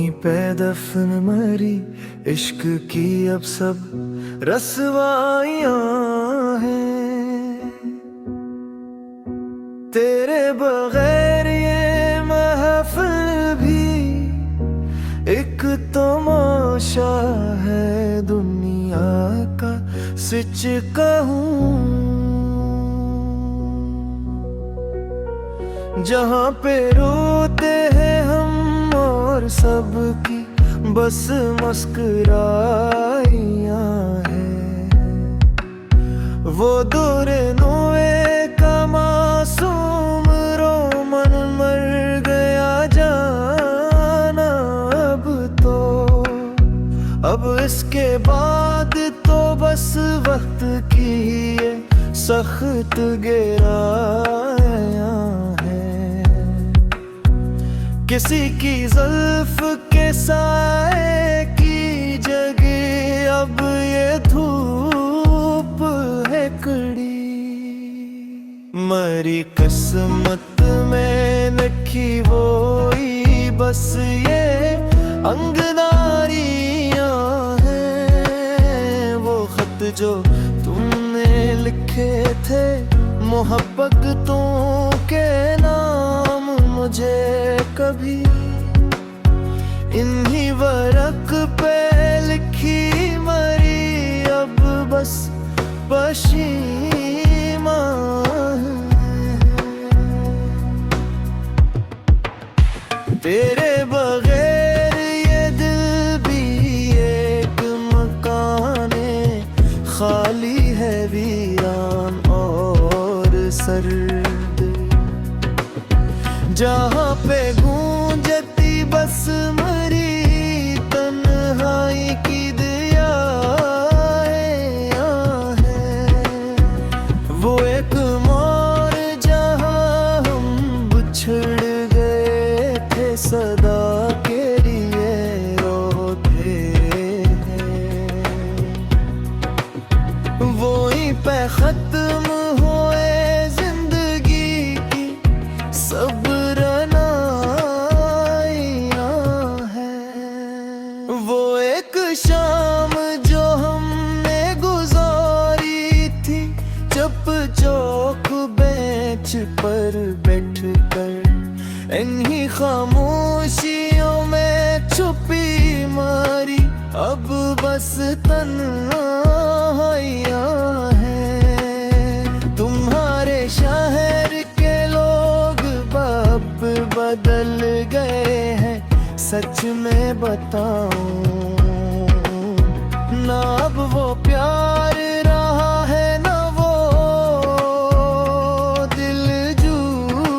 वहीं पे दफन मरी इश्क की अब सब रसवाइयां हैं। तेरे बगैर ये महफिल भी एक तमाशा है दुनिया का, सच कहूं जहां पे रोते हैं हम और सबकी बस मुस्कुराइयां हैं। वो दूरे नोए का मासूम रोमन मर गया जाना अब इसके बाद तो बस वक्त की ये सख्त गिराया किसी की जुल्फ के साए की जगह अब ये धूप है कड़ी। मरी किस्मत में लिखी वही बस ये अंगनारियां हैं। वो खत जो तुमने लिखे थे मोहब्बतों के नाम मुझे कभी इन्हीं वरक पे लिखी मरी अब बस पशीमा तेरे बगैर ये दिल भी एक मकाने खाली है वीरान और सर्द जहाँ पे गूंजती बस मरी तन्हाई की दिया है। वो एक मोर जहाँ हम बिछड़ गए थे सदा के लिए रोते हैं। वहीं पे खत्म हुए जिंदगी की सब शाम जो हमने गुजारी थी चुप चौक बेंच पर बैठ कर इन्हीं खामोशियों में छुपी मारी अब बस तन्हाइयां हैं। तुम्हारे शहर के लोग अब बदल गए हैं सच में बताऊं ना अब वो प्यार रहा है ना वो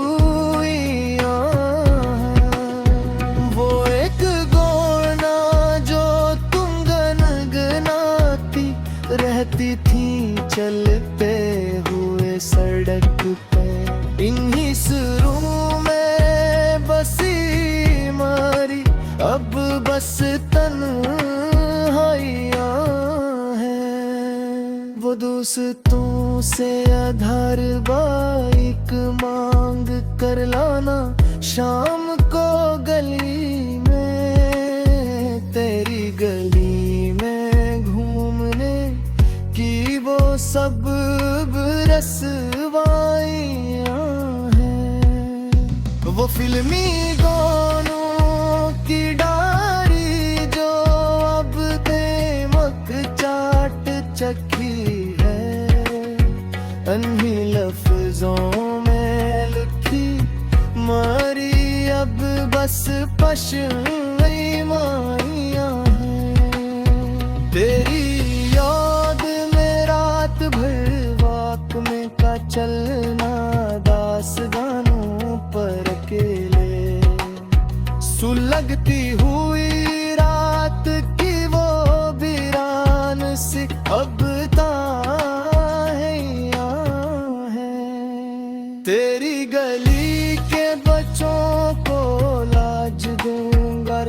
दिलजुइयां। वो एक गोना जो तुम गनगनाती रहती थी चलते हुए सड़क पे इन्हीं सुरों में बसी मारी अब बस तन्हाइयां हैं। वो दोस्तों से आधार बाइक मांग कर लाना शाम को गली में तेरी गली में घूमने की वो सब रसवाइयां हैं। वो फिल्मी गानों की डारी जो अब देमक चाट चखी है अन्हीं लफ्जों में लिखी मरी अब बस पशमाइयां हैं। तेरी याद में रात भर वाक में का चलना दास गानों पर अकेले सुलगती हुई रात की वो वीरान सी अब ताहियां हैं। तेरी गली के बच्चों को लाज दूंगा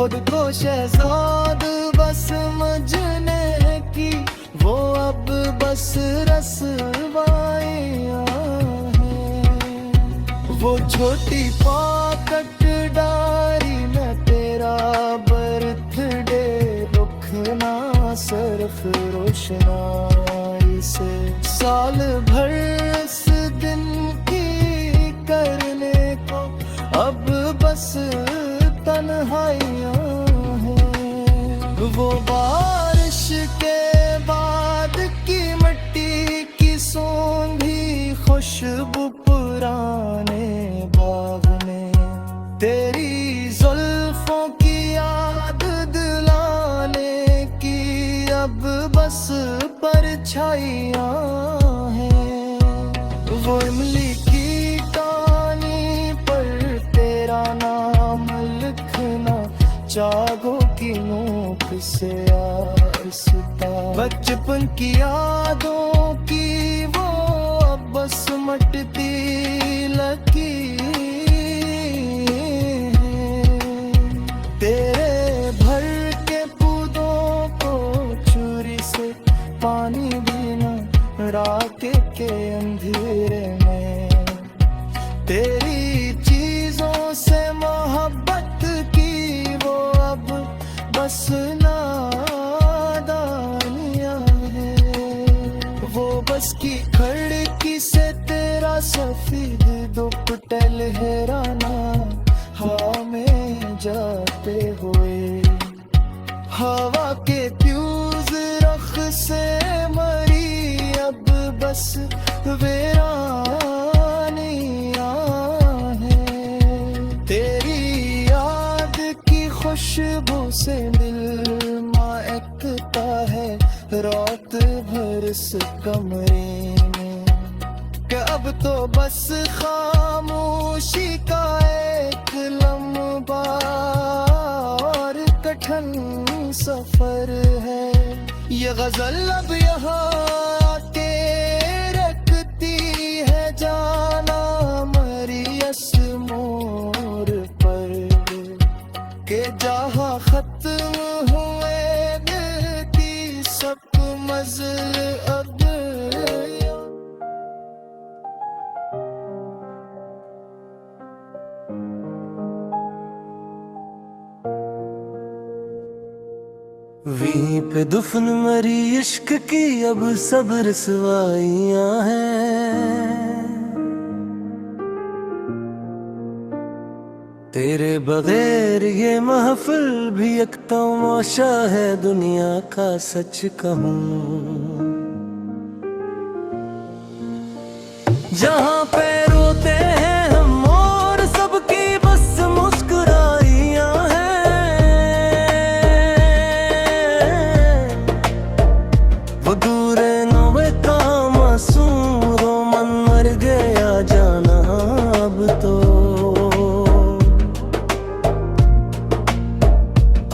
खुद को शहजाद बस समझने की, वो अब बस रसवाइयाँ हैं। वो छोटी पॉकेट डायरी में तेरा बर्थडे रुखना सिर्फ रोशनाई से, साल भर इस दिन की करने को अब बस तन्हाइयाँ हैं। वो बारिश के बाद की मिट्टी की सूंघी खुशबू पुराने बाग में, तेरी जुल्फों की याद दिलाने की अब बस परछाइयाँ हैं। वो इमली की कहानी पर तेरा नाम लिखना जागो की नोक से आस्ता, बचपन की यादों की वो अब बस मटती लकीर है। तेरे भर के पौधों को छुरी से पानी देना रात के अंधेरे में, तेरी चीजों से मोहब्बत की वो अब बस नादानियाँ हैं। वो बस की खिड़की से तेरा सफेद दुपट्टा लहराना हवा में जाते हुए, हवा के फ्यूज रख से मरी अब बस वीरानियाँ हैं। तेरी याद की खुशबू से दिल महकता है रात भर इस कमरे में, कि अब तो बस खामोशी का एक लम्बा और कठिन सफर है। ये गजल अब यहाँ के रखती है जाना मरियस मोर पर, के जहाँ खत्म हुए मिलती सब मज़ल अब। वहीं पे दुफन मरी इश्क की अब सब रसवाइयाँ हैं। तेरे बगैर ये महफिल भी एक तमाशा है दुनिया का, सच कहूँ जहाँ पे रोते हैं हम और सबकी बस मुस्कुराइयाँ हैं। वो दूर नवे का मासूम रोमन मर गया जाना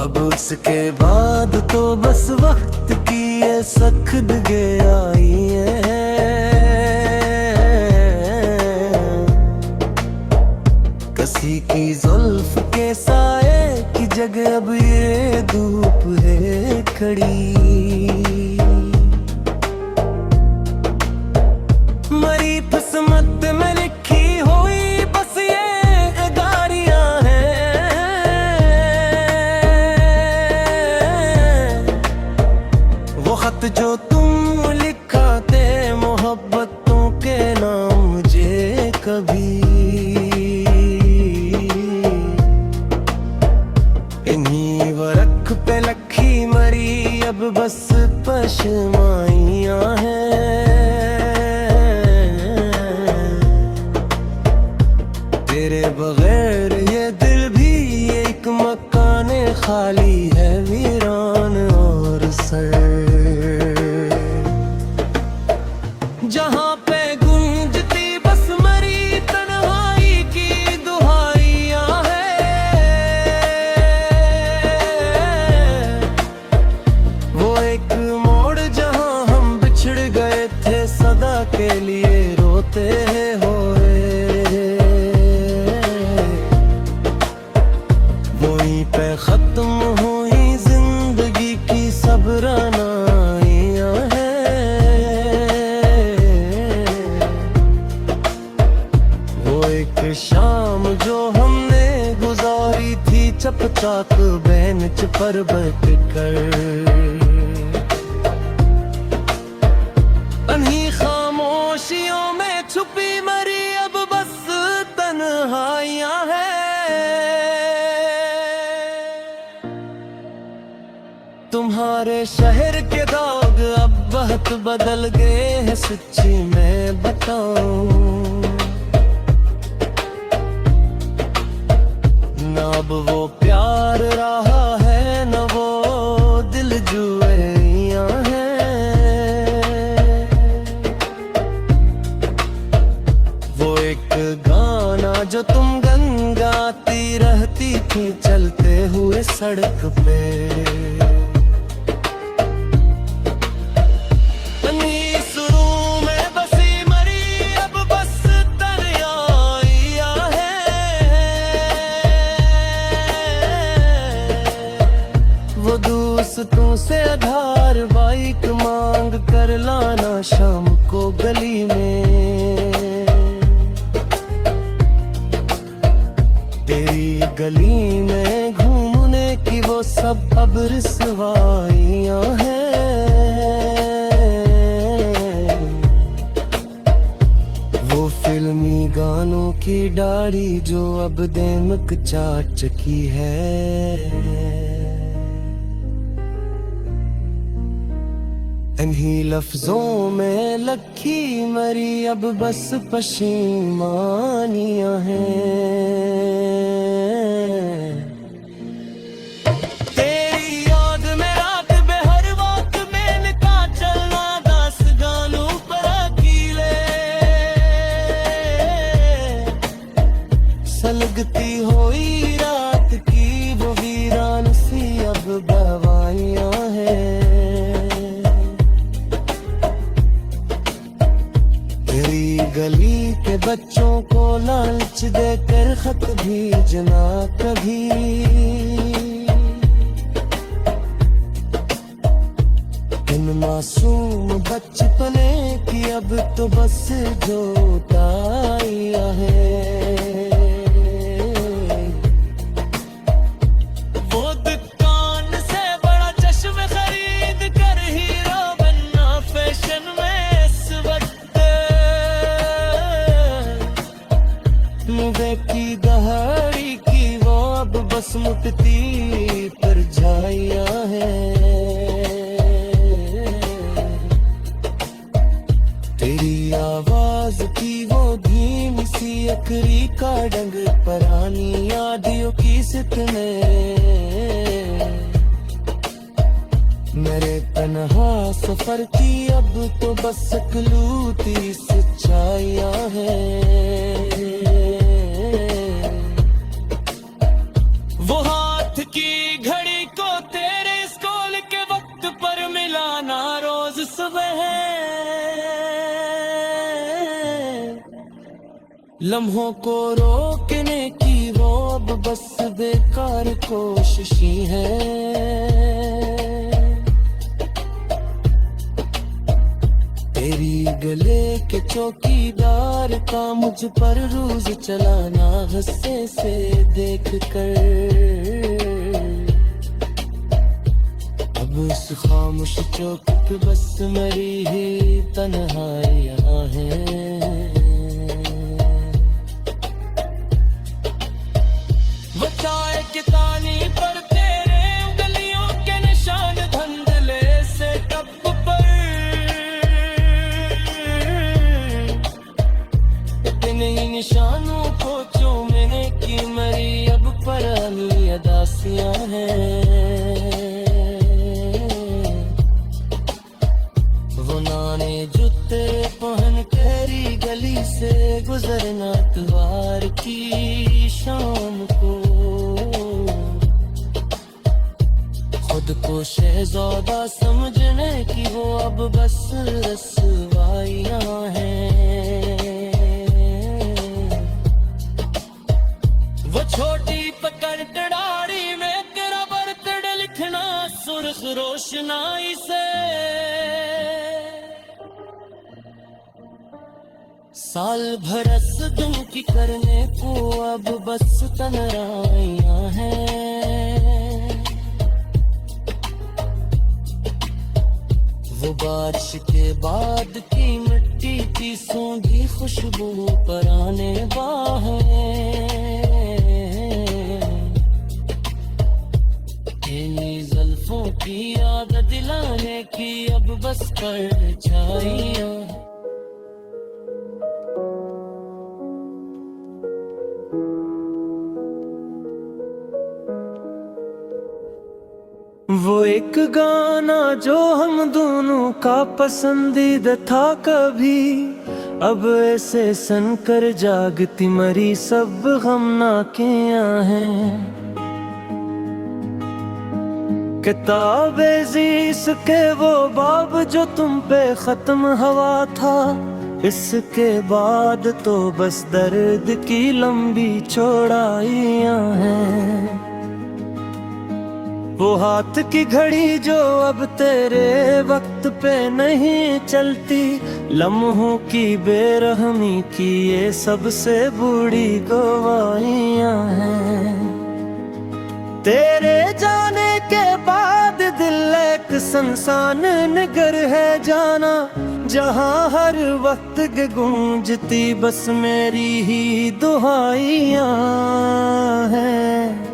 अब उसके बाद तो बस वक्त की ये सख्त आई है। कसी की जुल्फ के साए की जगह अब ये धूप है खड़ी। मरी किस्मत में लिखी हुई बस ये गारियां हैं। वो खत जो तुम लिखाते मोहब्बतों के नाम मुझे कभी, इन्हीं वरख पे लखी मरी अब बस पशमाइयां हैं। तेरे बगैर ये दिल भी एक मकान खाली है, वीरान और सर। जहाँ पे गूंजती बस मरी तन्हाई की दुहाइयां हैं। वो एक मोड़ जहाँ हम बिछड़ गए थे सदा के लिए रोते हुए, वहीं पे खत्म चाक बेंच पर बैठ कर अन्ही खामोशियों में छुपी मरी अब बस तन्हाइयां हैं। तुम्हारे शहर के दाग अब बहुत बदल गए हैं, सच्ची मैं बताऊं ना अब वो प्यार रहा है न वो दिल जुएयां हैं। वो एक गाना जो तुम गंगाती रहती थी चलते हुए सड़क पे, दोस्तों से आधार बाइक मांग कर लाना शाम को गली में। तेरी गली में घूमने की वो सब अब रसवाइयां हैं। वो फिल्मी गानों की डाढ़ी जो अब देमक चाट चुकी है। इन्हीं लफ्जों में लखी मरी अब बस पशीमानियां हैं। तेरी याद में रात बेहर वक्त में का चलना 10 गानों पर अकेले सलगती हुई रात की वो वीरान सी अब बवाइयां हैं। गली के बच्चों को लालच देकर खत भेजना कभी, इन मासूम बचपने की अब तो बस जोताइयां हैं। वो दुकान से बड़ा चश्मे खरीद कर हीरो बनना फैशन में इस वक्त की दहाड़ी की वो अब बस मुटती पर झाइयां हैं। तेरी आवाज की वो धीमी सी अखरी का डंग परानी यादियों की सित में मेरे तन्हा सफर की अब तो बस इकलौती सच्चाइयां हैं। वो हाथ की घड़ी को तेरे स्कूल के वक्त पर मिलाना रोज सुबह लम्हों को रोकने की वो अब बस बेकार कोशिशें हैं। तेरी गले के चौकीदार का मुझ पर रोज चलाना गुस्से से देख कर अब उस खामोश चौक पे बस मेरी ही तन्हाइयां हैं। वो चाय की तानी पर तेरे उंगलियों के निशान धंधले से टप पर नहीं निशानों को चूमने की मरी अब पुरानी अदासियां हैं। वो नाने जूते पहन तेरी गली से गुजरना इतवार की शाम को खुद को शहजादा समझने की वो अब बस रसवाइयां हैं। वो छोटी पकड़ टड़ाड़ी में तेरा बर्थडे लिखना सुर्ख रोशनाई से साल भरस दिन की करने को अब बस तन्हाइयां हैं। वो बारिश के बाद की मिट्टी की सूंघी खुशबू पराने बाहें, तेरी जुल्फों की याद दिलाने की अब बस परछाइयां। वो एक गाना जो हम दोनों का पसंदीदा था कभी, अब ऐसे सनकर जागती मरी सब गमनाकियां हैं। किताबे जीस के वो बाब जो तुम पे खत्म हुआ था, इसके बाद तो बस दर्द की लंबी चौड़ाइयां हैं। वो हाथ की घड़ी जो अब तेरे वक्त पे नहीं चलती, लम्हों की बेरहमी की ये सबसे बूढ़ी गवाहियां हैं। तेरे जाने के बाद दिल एक सुनसान नगर है जाना, जहां हर वक्त गूंजती बस मेरी ही दुहाइयां हैं।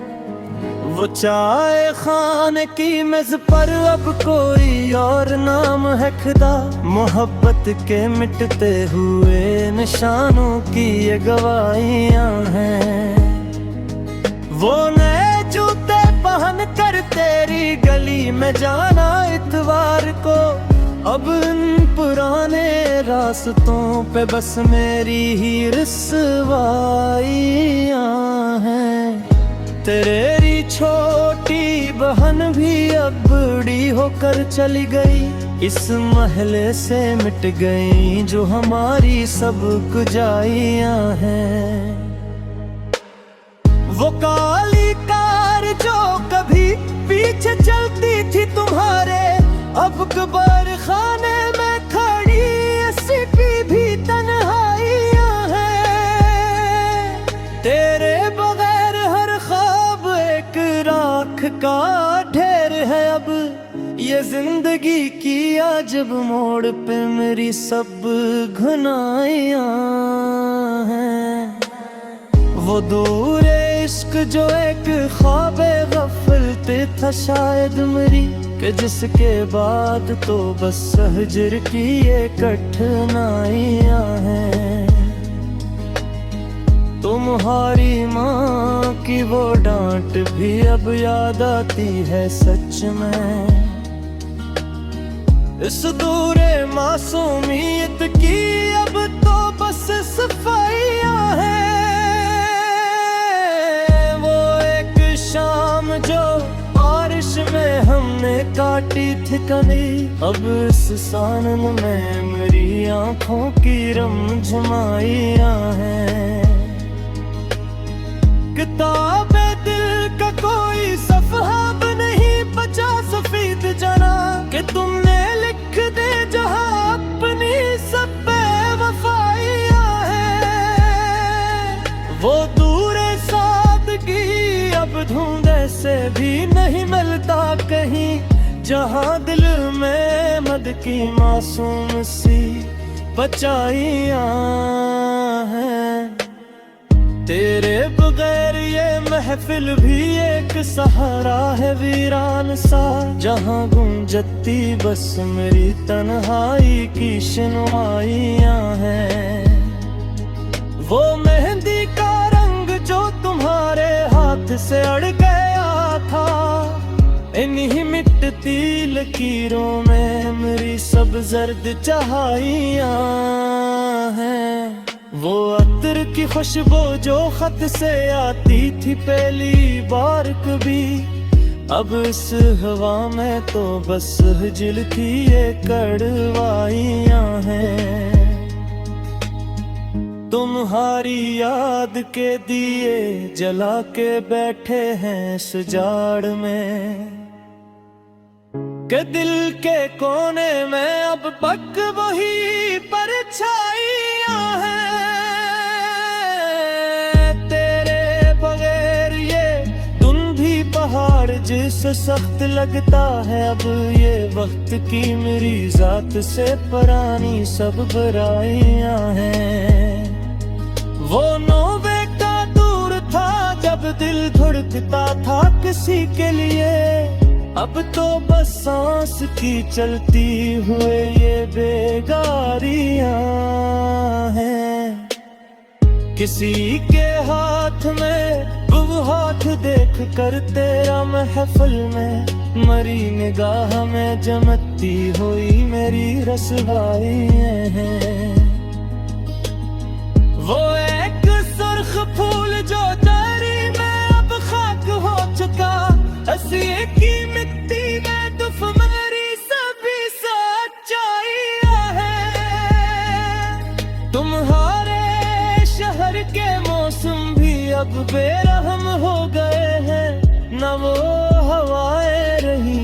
वो चाय खाने की मेज पर अब कोई और नाम है खुदा, मोहब्बत के मिटते हुए निशानों की ये गवाहियां हैं। वो नए जूते पहन कर तेरी गली में जाना इतवार को, अब इन पुराने रास्तों पे बस मेरी ही रुसवाइयां हैं। तेरी छोटी बहन भी अब बड़ी होकर चली गई, इस महले से मिट गई जो हमारी सब गुजारियां हैं। वो काली कार जो कभी पीछे चलती थी तुम्हारे, अब कब्र खाने में खड़ी ऐसी भी तन्हाइयां हैं। तेरे बगैर हर ख्वाब एक राख का ढेर है, अब ये जिंदगी की अजब मोड़ पे मेरी सब घुनाइयां हैं। वो दूर इश्क जो एक ख्वाबे गफलते था शायद मेरी, कि जिसके बाद तो बस हजर की ये कठिनाइयां हैं। तुम्हारी माँ की वो डांट भी अब याद आती है सच में, इस दूरे मासूमियत की अब तो बस सफाइयां हैं। वो एक शाम जो बारिश में हमने काटी थी कली, अब इस सानन में मेरी आंखों की रमझमाइयां हैं। किताबे दिल का कोई सफ़हा नहीं बचा सफेद जना, कि तुमने लिख दे जहां अपनी सब बेवफाइयां हैं। वो दूर सादगी अब ढूंढे से भी नहीं मिलता कहीं, जहां दिल में मद की मासूम सी बचाइयां हैं। तेरे बगैर ये महफिल भी एक सहारा है वीरान सा, जहां गूंजती बस मेरी तन्हाई की शनवाइयां हैं। वो मेहंदी का रंग जो तुम्हारे हाथ से अड़ गया था, इन्हीं मिटती लकीरों में मेरी सब जर्द चाहियां हैं। वो अतर की खुशबू जो खत से आती थी पहली बार कभी, अब इस हवा में तो बस हिजल की ये कड़वाइयां हैं। तुम्हारी याद के दिए जला के बैठे हैं इस जाड़ में, के दिल के कोने में अब पक वही परछाइयां हैं। तेरे बगैर ये तुम भी पहाड़ से सख्त लगता है अब ये वक्त की मेरी जात से पुरानी सब बुराइयां हैं। वो नौवे का दूर था जब दिल धड़कता था किसी के लिए, अब तो बस सांस की चलती हुए ये बेगारियां हैं। किसी के हाथ में वो हाथ देख कर तेरा महफिल में मरी निगाह में जमती हुई मेरी रसवाइयां हैं। वो एक सुर्ख फूल जो जारी में अब खाक हो चुका, हंसिए की मिट्टी में दुफ मेरी सभी सच्चाइयां हैं। तुम्हारे शहर के मौसम भी अब बेरहम हो गए हैं, न वो हवाएं रही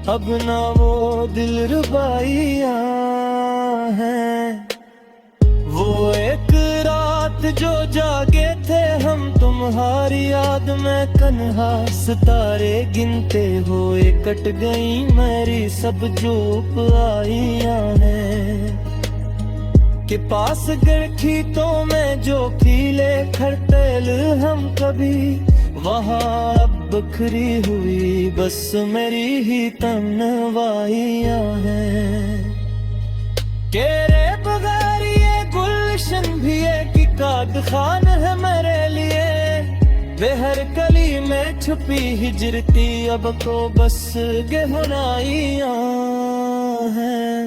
अब न वो दिलरुबाइयां हैं। वो एक रात जो जागे थे हम तुम्हारी याद में कन्हा, सितारे गिनते हुए कट गई मेरी सब चूप आइयां हैं। के पास गरखी तो मैं जो खिले खरतेल हम कभी, वहाँ अब बखरी हुई बस मेरी ही तन्वाइयां हैं। तेरे बगैर ये गुलशन भी एक काद खान है मेरे लिए, वे हर कली में छुपी हिजरती अब तो बस गहराइयां हैं।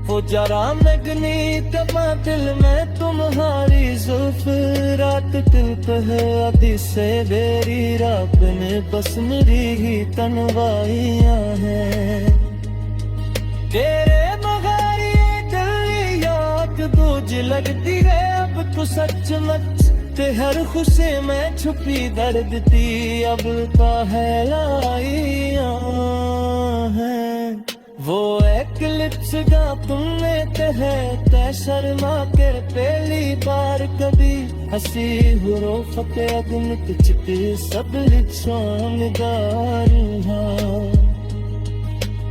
वो जरा मगनी तमा दिल में तुम्हारी जुल्फ रात तिलक है अभी से बेरी रात ने बस मेरी ही तन्वाइयां हैं। तेरे बगैर ये दिल याद दूज लगती है अब तो सचमुच, ते हर खुशी में छुपी दर्द थी अब का है लाइयां हैं। वो एक लिप्स गा तुमने तह तय शर्मा के पहली बार कभी, हसी हुरो फते अगुनत चित सब लिप्सों गारूहा।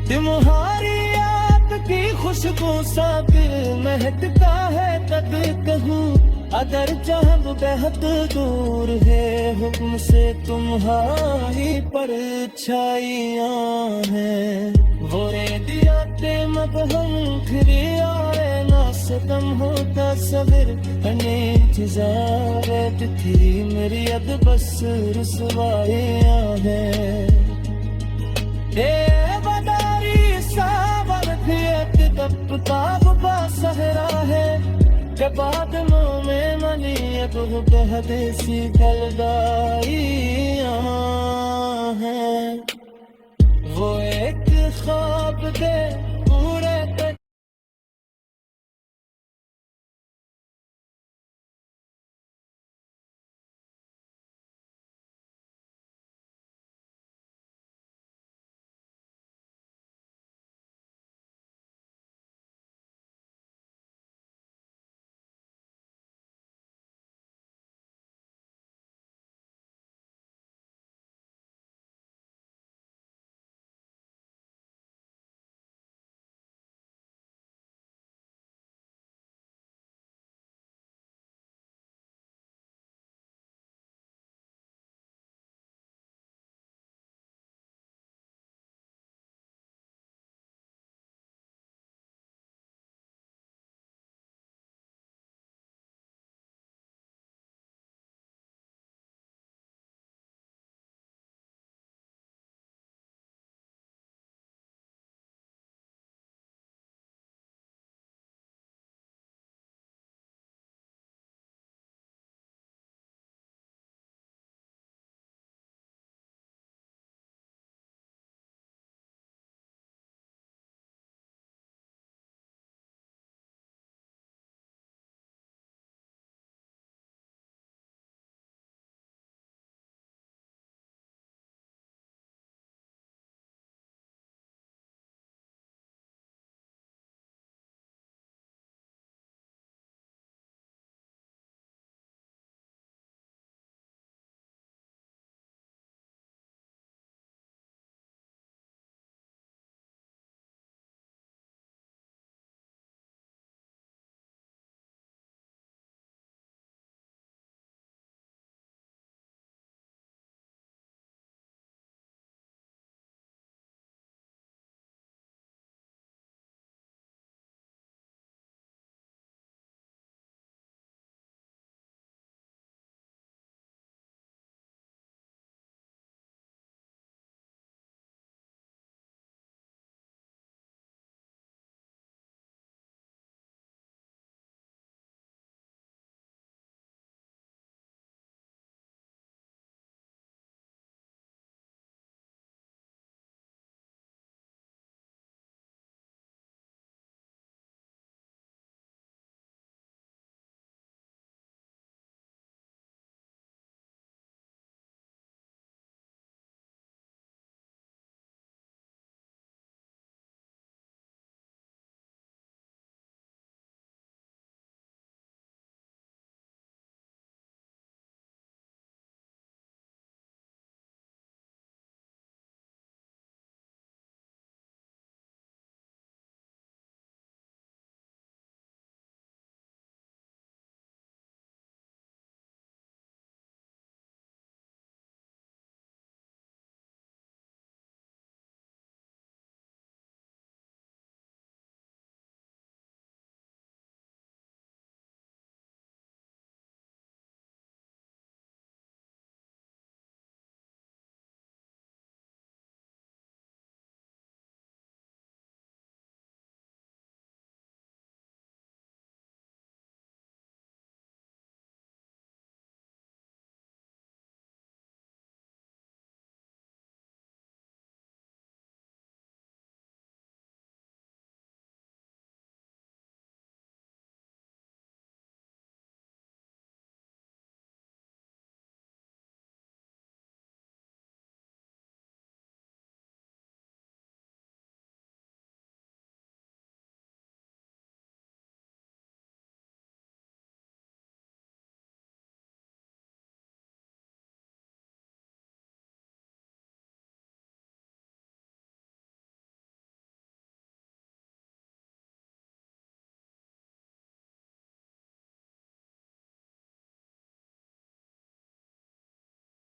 तुम्हारी याद की खुशबू सा दिल महकता है तब कहूँ, अगर जहाँ बेहद दूर है हुक्म से तुम्हारी परछाइयां हैं। वो दिया ते मत हम फिर आए ना सदम होता सबिर हने इंतजार थी मेरी अब बस रुसवाइयां हैं। बदारी सावर फियत तपता बुबा सहरा है, के बाद मुँह में मनी अब बेहदेसी गलदाइयां हैं। वो एक ख्वाब दे